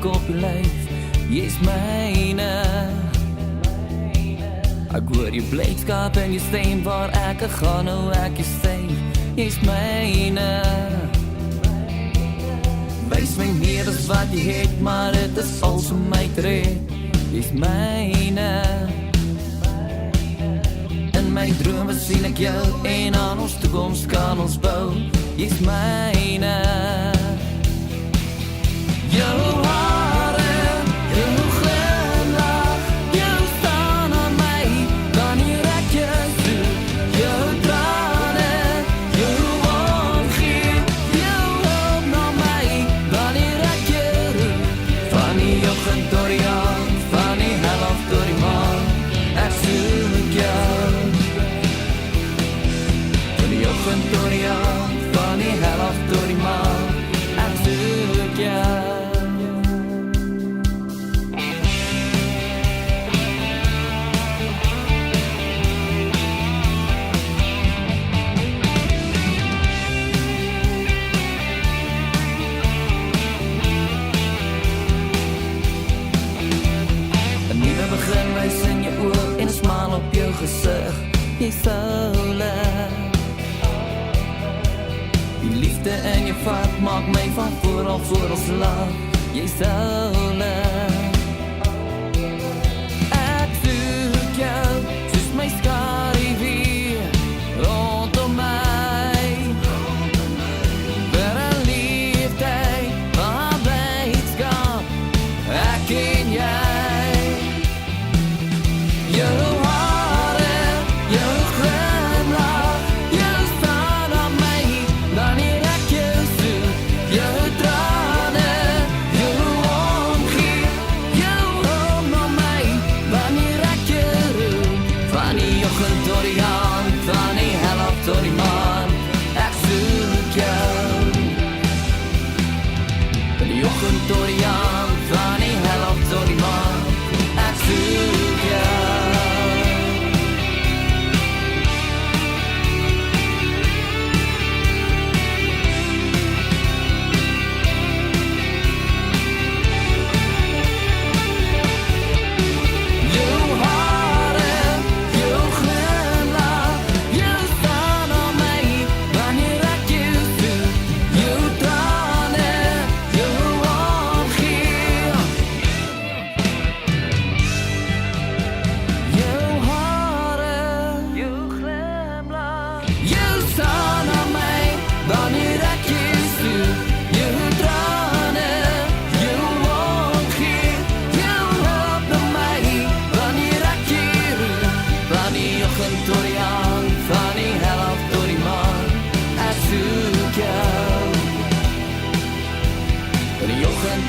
ek op jou lyf, jy's myne. Ek hoor jou blydskap en jou stem, waar ek gaan, nou ek jou stem, jy's myne. Wys my meer as wat jy het, maar het is als om my te red, jy's myne. In my drome sien ek jou, en aan ons toekoms kan ons bou, jy's myne. Jou hare, jou glimlach, jou staan aan my, wanneer ek jou soek, jou trane, jou omgee, jou hulp na my, wanneer ek jou roep, van die oggend tot die aand, van die helft tot die maan, ek soek jou. Van die oggend tot die aand, van die helft tot die maan, ek soek jou. Begin wys in jou oor en 'n smaal op jou gesig, jy's oulik. Die liefde in jou vat maak my van voor ons lag, jy's oulik. Ek soek jou soos my skare weer rondom my, vir 'n liefde van blydskap, ek en jy. Jou hare, jou glimlach, jou staan aan my, wanneer ek jou soek, jou trane, jou omgee, jou hulp na my, wanneer ek jou roep, van die oggend tot die aand, van die helft tot die maan, ek soek jou. Van die oggend tot die aand, van die helft tot die maan, ek soek jou. Van die oggend